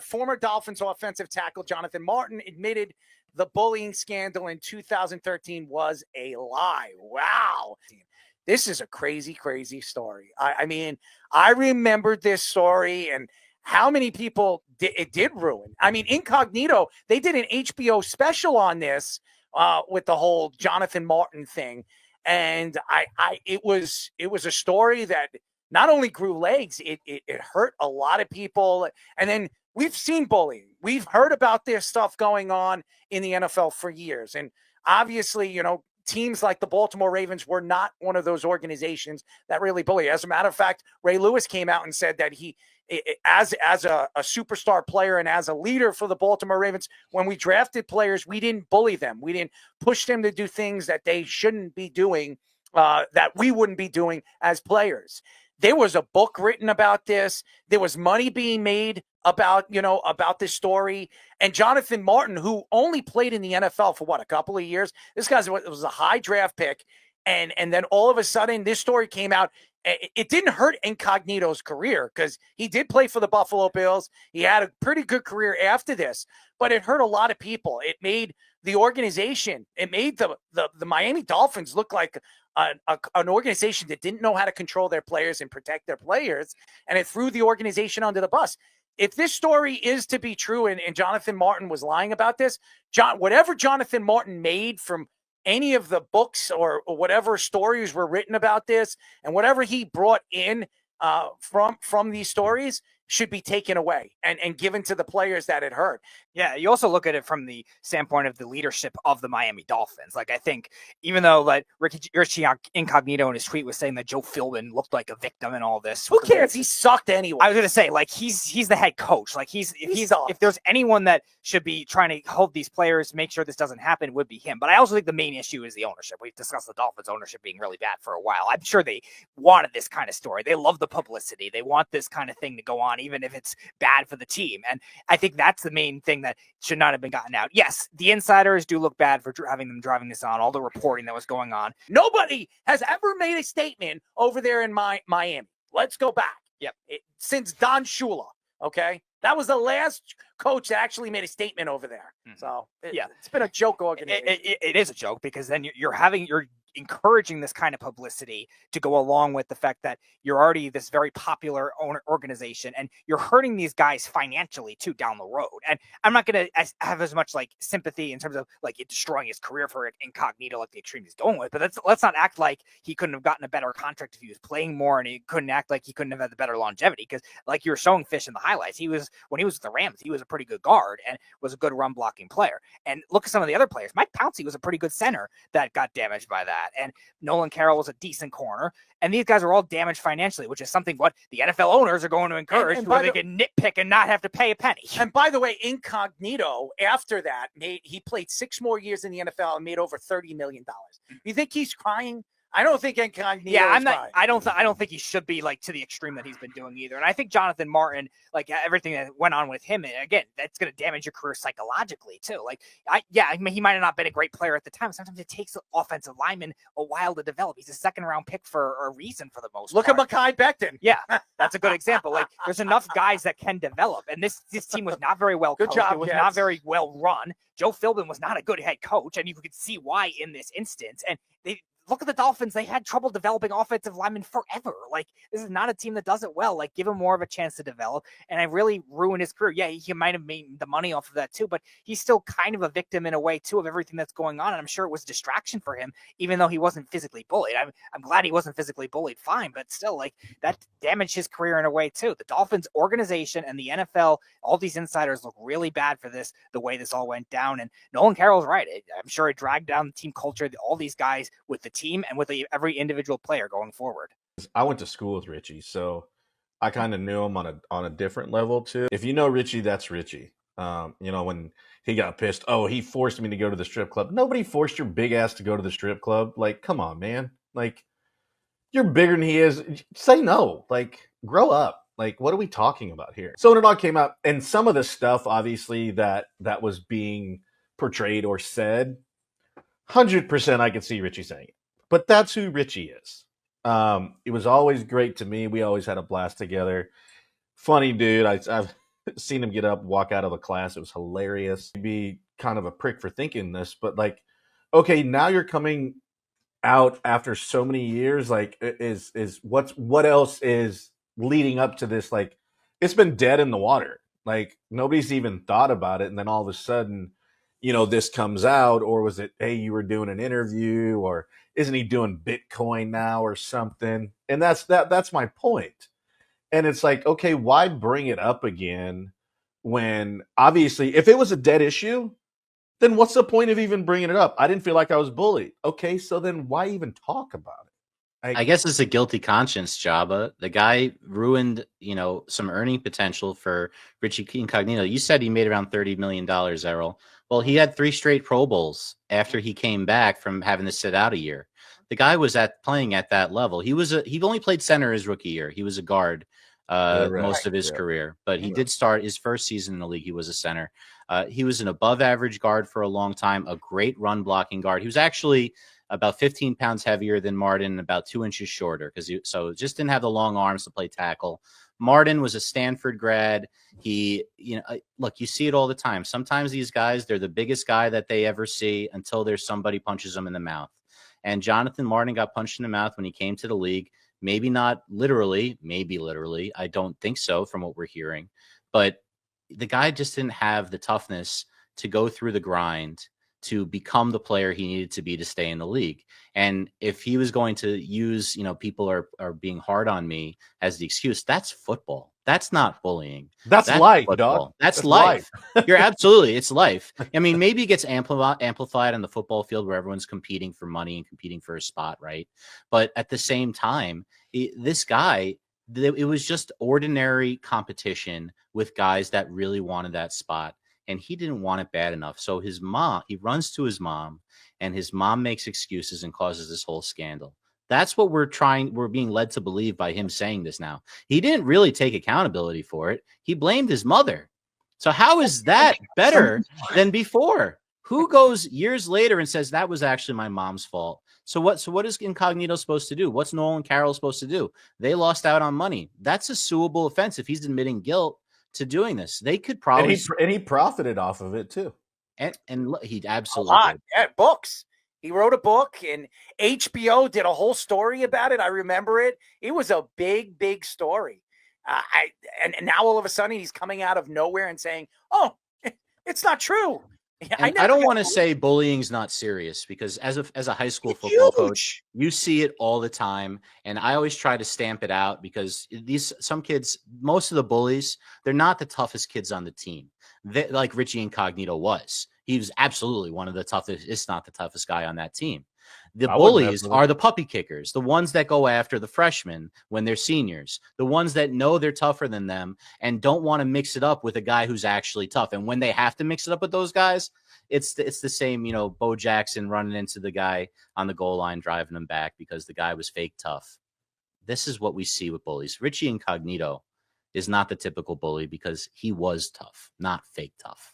former Dolphins offensive tackle Jonathan Martin admitted the bullying scandal in 2013 was a lie. Wow. This is a crazy, crazy story. I mean, I remembered this story and how many people it did ruin. I mean, Incognito, they did an HBO special on this with the whole Jonathan Martin thing. And it was a story that not only grew legs, it hurt a lot of people. And then we've seen bullying. We've heard about this stuff going on in the NFL for years. And obviously, you know, teams like the Baltimore Ravens were not one of those organizations that really bully. As a matter of fact, Ray Lewis came out and said that he, as a superstar player and as a leader for the Baltimore Ravens, when we drafted players, we didn't bully them. We didn't push them to do things that they shouldn't be doing, that we wouldn't be doing as players. There was a book written about this. There was money being made about this story. And Jonathan Martin, who only played in the NFL for a couple of years. This guy was a high draft pick. And then all of a sudden this story came out. It didn't hurt Incognito's career because he did play for the Buffalo Bills. He had a pretty good career after this, but it hurt a lot of people. It made the organization, it made the Miami Dolphins look like an organization that didn't know how to control their players and protect their players, and it threw the organization under the bus. If this story is to be true and Jonathan Martin was lying about this, whatever Jonathan Martin made from any of the books or whatever stories were written about this and whatever he brought in from these stories should be taken away and given to the players that it hurt. Yeah, you also look at it from the standpoint of the leadership of the Miami Dolphins. Like, I think even though like Richie Incognito in his tweet was saying that Joe Philbin looked like a victim in all this. Who cares? He sucked anyway. I was going to say, like, he's the head coach. Like, if there's anyone that should be trying to hold these players, make sure this doesn't happen, would be him. But I also think the main issue is the ownership. We've discussed the Dolphins ownership being really bad for a while. I'm sure they wanted this kind of story. They love the publicity. They want this kind of thing to go on, even if it's bad for the team. And I think that's the main thing that should not have been gotten out. Yes, the insiders do look bad for having them driving this on, all the reporting that was going on. Nobody has ever made a statement over there in Miami. Let's go back. Yep. Since Don Shula, okay? That was the last coach that actually made a statement over there. Mm-hmm. So, it's been a joke organization. It is a joke because then you're encouraging this kind of publicity to go along with the fact that you're already this very popular organization and you're hurting these guys financially too down the road. And I'm not going to have as much like sympathy in terms of like it destroying his career for Incognito, like the extreme he's going with, but let's not act like he couldn't have gotten a better contract if he was playing more, and he couldn't act like he couldn't have had the better longevity. Because like you were showing Fish in the highlights, when he was with the Rams, he was a pretty good guard and was a good run blocking player. And look at some of the other players. Mike Pouncey was a pretty good center that got damaged by that. And Nolan Carroll was a decent corner. And these guys are all damaged financially, which is something what the NFL owners are going to encourage, where they can nitpick and not have to pay a penny. And by the way, Incognito, after that, he played 6 more years in the NFL and made over $30 million. You think he's crying? I don't think Incognito. Yeah, I'm not. I don't think he should be like to the extreme that he's been doing either. And I think Jonathan Martin, like everything that went on with him, again, that's going to damage your career psychologically too. Like, I mean, he might have not been a great player at the time. Sometimes it takes offensive linemen a while to develop. He's a 2nd-round pick for a reason for the most part. Look at Mekhi Becton. Yeah, that's a good example. Like, there's enough guys that can develop, and this team was not very well coached. Good job, it was not very well run. Joe Philbin was not a good head coach, and you could see why in this instance. And look at the Dolphins. They had trouble developing offensive linemen forever. Like, this is not a team that does it well. Like, give him more of a chance to develop. And I really ruined his career. Yeah, he might have made the money off of that too, but he's still kind of a victim in a way too of everything that's going on. And I'm sure it was distraction for him, even though he wasn't physically bullied. I'm glad he wasn't physically bullied. Fine, but still, like, that damaged his career in a way too. The Dolphins organization and the NFL, all these insiders look really bad for this, the way this all went down. And Nolan Carroll's right. I'm sure it dragged down the team culture, all these guys with the team and with every individual player going forward. I went to school with Richie, so I kind of knew him on a different level too. If you know Richie, that's Richie. When he got pissed, he forced me to go to the strip club. Nobody forced your big ass to go to the strip club. Like, come on, man. Like, you're bigger than he is. Say no. Like, grow up. Like, what are we talking about here? So when it all came out, and some of the stuff, obviously, that was being portrayed or said, 100% I could see Richie saying it. But that's who Richie is. It was always great to me. We always had a blast together. Funny dude. seen him get up, walk out of a class. It was hilarious. He'd be kind of a prick for thinking this, but like, okay, now you're coming out after so many years. Like, what else is leading up to this? Like, it's been dead in the water. Like, nobody's even thought about it, and then all of a sudden, this comes out. Or was it, hey, you were doing an interview, or isn't he doing Bitcoin now or something? And that's my point. And it's like, okay, why bring it up again when obviously if it was a dead issue, then what's the point of even bringing it up? I didn't feel like I was bullied. Okay, so then why even talk about it? I guess it's a guilty conscience, Joba. The guy ruined, some earning potential for Richie Incognito. You said he made around $30 million, Errol. Well, he had 3 straight Pro Bowls after he came back from having to sit out a year. The guy was playing at that level. He only played center his rookie year. He was a guard most of his career, but he did start his first season in the league. He was a center. He was an above average guard for a long time, a great run blocking guard. He was actually about 15 pounds heavier than Martin and about 2 inches shorter so just didn't have the long arms to play tackle. Martin was a Stanford grad. He, look, you see it all the time. Sometimes these guys, they're the biggest guy that they ever see until there's somebody punches them in the mouth. And Jonathan Martin got punched in the mouth when he came to the league. Maybe not literally, maybe literally. I don't think so from what we're hearing. But the guy just didn't have the toughness to go through the grind to become the player he needed to be to stay in the league. And if he was going to use, people are being hard on me as the excuse, that's football. That's not bullying. That's life, football. dog. That's life. You're absolutely, it's life. I mean, maybe it gets amplified on the football field where everyone's competing for money and competing for a spot, right? But at the same time, this guy, it was just ordinary competition with guys that really wanted that spot. And he didn't want it bad enough. So he runs to his mom, and his mom makes excuses and causes this whole scandal. That's what we're being led to believe by him saying this now. He didn't really take accountability for it. He blamed his mother. So how is that better than before? Who goes years later and says that was actually my mom's fault? So what is Incognito supposed to do? What's Nolan Carroll supposed to do? They lost out on money. That's a suable offense if he's admitting guilt to doing this. They could probably and he profited off of it too. And he absolutely did. Yeah, books. He wrote a book, and HBO did a whole story about it. I remember it. It was a big, big story. And now all of a sudden he's coming out of nowhere and saying, "Oh, it's not true." I don't want to say bullying's not serious, because as a high school football coach, you see it all the time, and I always try to stamp it out, because some kids, most of the bullies, they're not the toughest kids on the team. Like Richie Incognito was. He was absolutely one of the toughest, if not the toughest guy on that team. The bullies are the puppy kickers, the ones that go after the freshmen when they're seniors, the ones that know they're tougher than them and don't want to mix it up with a guy who's actually tough. And when they have to mix it up with those guys, it's the same, Bo Jackson running into the guy on the goal line, driving him back because the guy was fake tough. This is what we see with bullies. Richie Incognito is not the typical bully because he was tough, not fake tough.